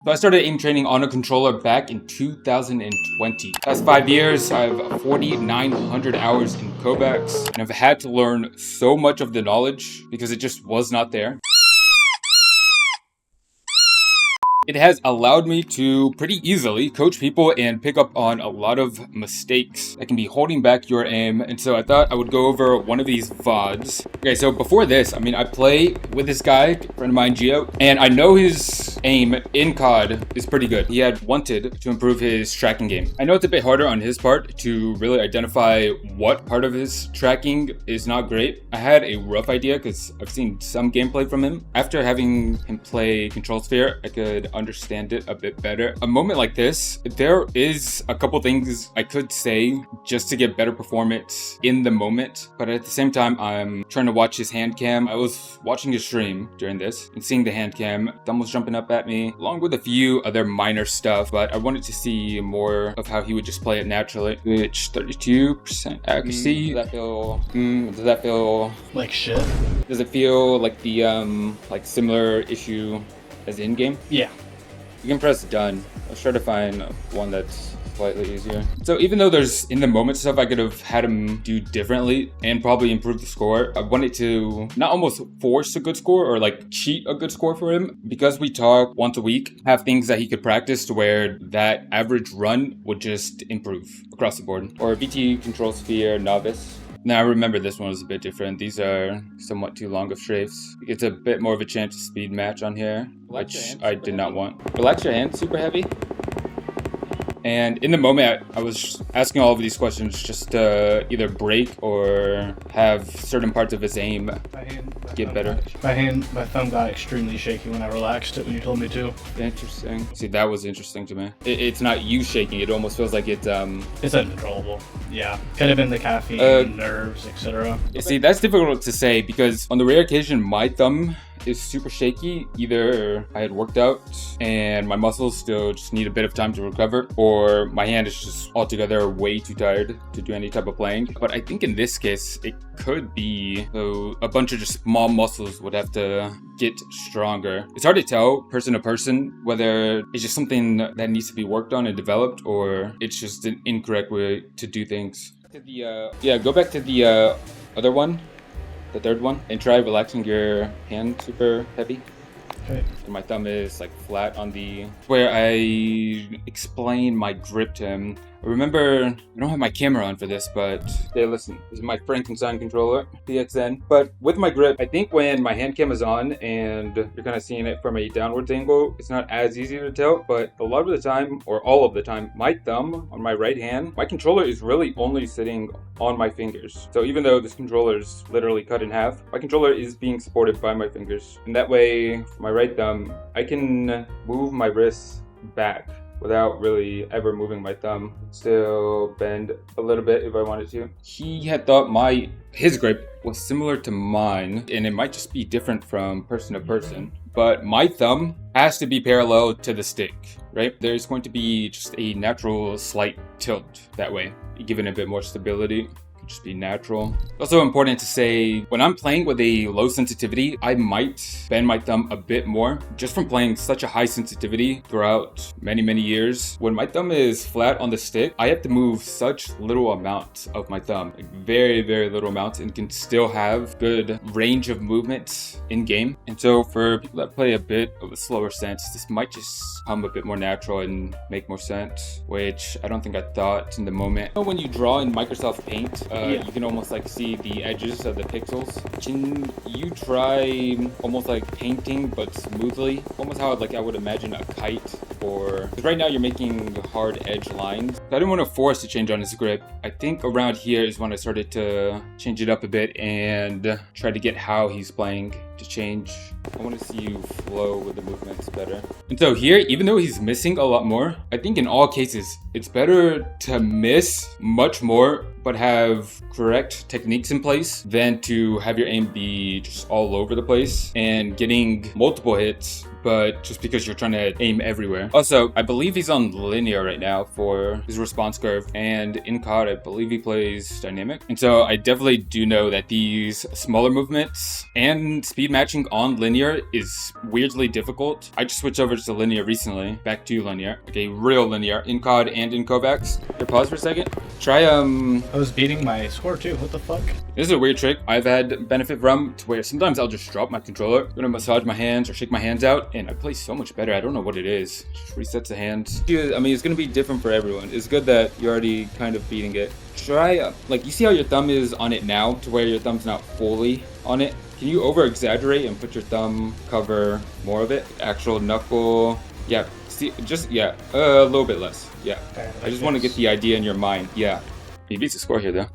So I started aim training on a controller back in 2020. Past 5 years, I have 4,900 hours in Kovacs, and I've had to learn so much of the knowledge because it just was not there. It has allowed me to pretty easily coach people and pick up on a lot of mistakes that can be holding back your aim. And so I thought I would go over one of these VODs. Okay, so before this, I play with this guy, a friend of mine, Gio, and I know his aim in COD is pretty good. He had wanted to improve his tracking game. I know it's a bit harder on his part to really identify what part of his tracking is not great. I had a rough idea because I've seen some gameplay from him. After having him play Control Sphere, I could understand it a bit better. A moment like this, there is a couple things I could say just to get better performance in the moment, but at the same time, I'm trying to watch his hand cam. I was watching his stream during this and seeing the hand cam. Thumb was jumping up at me, along with a few other minor stuff, but I wanted to see more of how he would just play it naturally. Which 32% accuracy. Does that feel like shit? Does it feel like the like similar issue as in-game? Yeah. You can press done. Let's try to find one that's slightly easier. So even though there's in the moment stuff I could have had him do differently and probably improve the score, I wanted to not almost force a good score or like cheat a good score for him. Because we talk once a week, have things that he could practice to where that average run would just improve across the board. Or VT Control Sphere Novice. Now, I remember this one was a bit different. These are somewhat too long of strafes. It's a bit more of a chance to speed match on here, which I did not want. Relax your hand, super heavy. And in the moment, I was asking all of these questions just to either break or have certain parts of his aim get better. My thumb got extremely shaky when I relaxed it when you told me to. Interesting. See, that was interesting to me. It's not you shaking. It almost feels like it's uncontrollable. Yeah. Could have been the caffeine, nerves, etc. See, that's difficult to say because on the rare occasion, my thumb is super shaky. Either I had worked out and my muscles still just need a bit of time to recover, or my hand is just altogether way too tired to do any type of playing. But I think in this case, it could be a bunch of just small muscles would have to get stronger. It's hard to tell person to person whether it's just something that needs to be worked on and developed, or it's just an incorrect way to do things. Go back to the other one. The third one, and try relaxing your hand super heavy. Okay. And my thumb is like flat on the where I explain my grip to him. I remember, I don't have my camera on for this, but hey, listen, this is my Frankenstein controller, PXN. But with my grip, I think when my hand cam is on and you're kind of seeing it from a downwards angle, it's not as easy to tell, but a lot of the time, or all of the time, my thumb on my right hand, my controller is really only sitting on my fingers. So even though this controller is literally cut in half, my controller is being supported by my fingers. And that way, for my right thumb, I can move my wrists back without really ever moving my thumb. Still bend a little bit if I wanted to. He had thought his grip was similar to mine, and it might just be different from person to person. But my thumb has to be parallel to the stick, right? There's going to be just a natural slight tilt that way, giving it a bit more stability. Just be natural. It's also important to say when I'm playing with a low sensitivity, I might bend my thumb a bit more just from playing such a high sensitivity throughout many years. When my thumb is flat on the stick, I have to move such little amounts of my thumb, like very little amounts, and can still have good range of movement in game. And so for people that play a bit of a slower sense, this might just come a bit more natural and make more sense, which I don't think I thought in the moment. When you draw in Microsoft Paint, you can almost like see the edges of the pixels. Can you try almost like painting but smoothly? Almost how like I would imagine a kite, or because right now you're making hard edge lines. So I didn't want to force a change on his grip. I think around here is when I started to change it up a bit and try to get how he's playing to change. I want to see you flow with the movements better. And so here, even though he's missing a lot more, I think in all cases, it's better to miss much more but have correct techniques in place than to have your aim be just all over the place and getting multiple hits, but just because you're trying to aim everywhere. Also, I believe he's on linear right now for his response curve, and in COD, I believe he plays dynamic. And so I definitely do know that these smaller movements and speed speed matching on linear is weirdly difficult. I just switched over to linear recently, back to linear. Okay, real linear, in COD and in Kovacs. Here, pause for a second. Try, I was beating my score too, what the fuck? This is a weird trick I've had benefit from, to where sometimes I'll just drop my controller, I'm gonna massage my hands or shake my hands out, and I play so much better. I don't know what it is. Just resets the hands. I mean, it's gonna be different for everyone. It's good that you're already kind of beating it. Try, like, you see how your thumb is on it now, to where your thumb's not fully on it? Can you over-exaggerate and put your thumb cover more of it? Actual knuckle, yeah, see, just, yeah, a little bit less, yeah. Okay, I just want to get the idea in your mind, yeah. He beats the score here, though.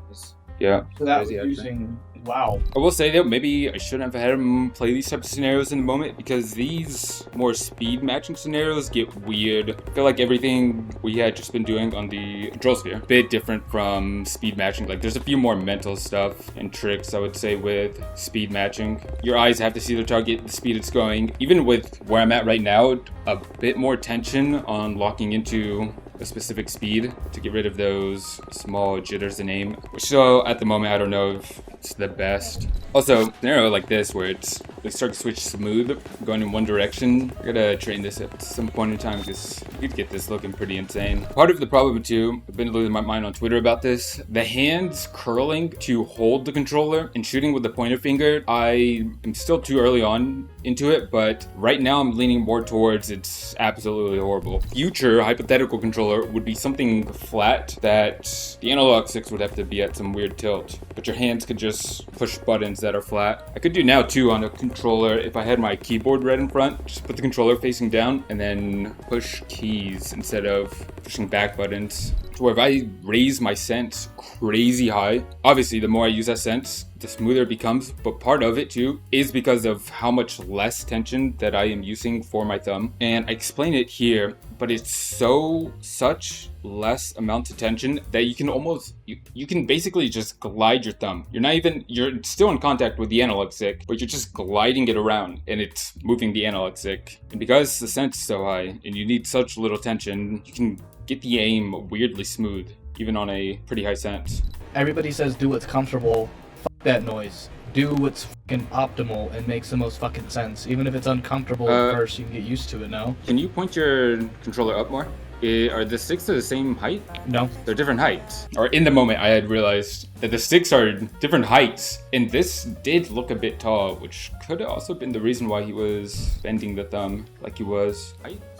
Yeah. So that was using... Wow. I will say though, maybe I shouldn't have had him play these types of scenarios in the moment, because these more speed matching scenarios get weird. I feel like everything we had just been doing on the control sphere, a bit different from speed matching. Like, there's a few more mental stuff and tricks, I would say, with speed matching. Your eyes have to see the target, the speed it's going. Even with where I'm at right now, a bit more tension on locking into a specific speed to get rid of those small jitters in aim. So at the moment, I don't know if it's the best. Also, scenario like this where it's they start to switch smooth, going in one direction. I gotta train this at some point in time because you could get this looking pretty insane. Part of the problem too, I've been losing my mind on Twitter about this. The hands curling to hold the controller and shooting with the pointer finger. I am still too early on into it, but right now I'm leaning more towards it's absolutely horrible. Future hypothetical controller would be something flat that the analog sticks would have to be at some weird tilt, but your hands could just push buttons that are flat. I could do now too on a controller if I had my keyboard right in front, just put the controller facing down and then push keys instead of pushing back buttons. To where if I raise my sense crazy high, obviously the more I use that sense, the smoother it becomes, but part of it too is because of how much less tension that I am using for my thumb. And I explain it here, but it's such less amount of tension that you can almost, you can basically just glide your thumb. You're still in contact with the analog stick, but you're just gliding it around and it's moving the analog stick. And because the sense is so high and you need such little tension, you can get the aim weirdly smooth, even on a pretty high sense. Everybody says do what's comfortable. Fuck that noise. Do what's fucking optimal and makes the most fucking sense. Even if it's uncomfortable at first, you can get used to it now. Can you point your controller up more? Are the sticks the same height? No. They're different heights. Or in the moment, I had realized that the sticks are different heights. And this did look a bit tall, which could have also been the reason why he was bending the thumb like he was.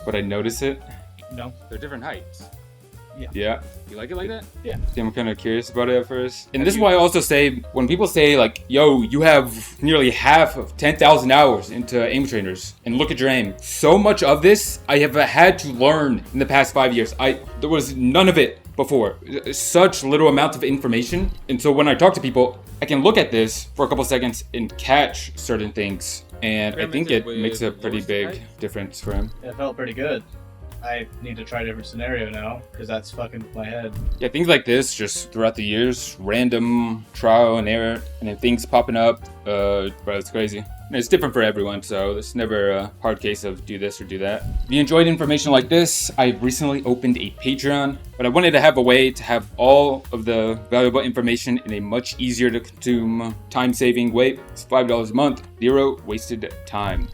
But I noticed it. No. They're different heights. Yeah. Yeah. You like it like that? Yeah. I'm kind of curious about it at first. And this is why I also say, when people say like, yo, you have nearly half of 10,000 hours into aim trainers and look at your aim. So much of this I have had to learn in the past 5 years. There was none of it before. Such little amount of information. And so when I talk to people, I can look at this for a couple seconds and catch certain things. And I think it makes a pretty big difference for him. It felt pretty good. I need to try a different scenario now, because that's fucking with my head. Yeah, things like this, just throughout the years, random trial and error, and then things popping up, bro, it's crazy. And it's different for everyone, so it's never a hard case of do this or do that. If you enjoyed information like this, I recently opened a Patreon, but I wanted to have a way to have all of the valuable information in a much easier to consume, time-saving way. It's $5 a month, 0 wasted time.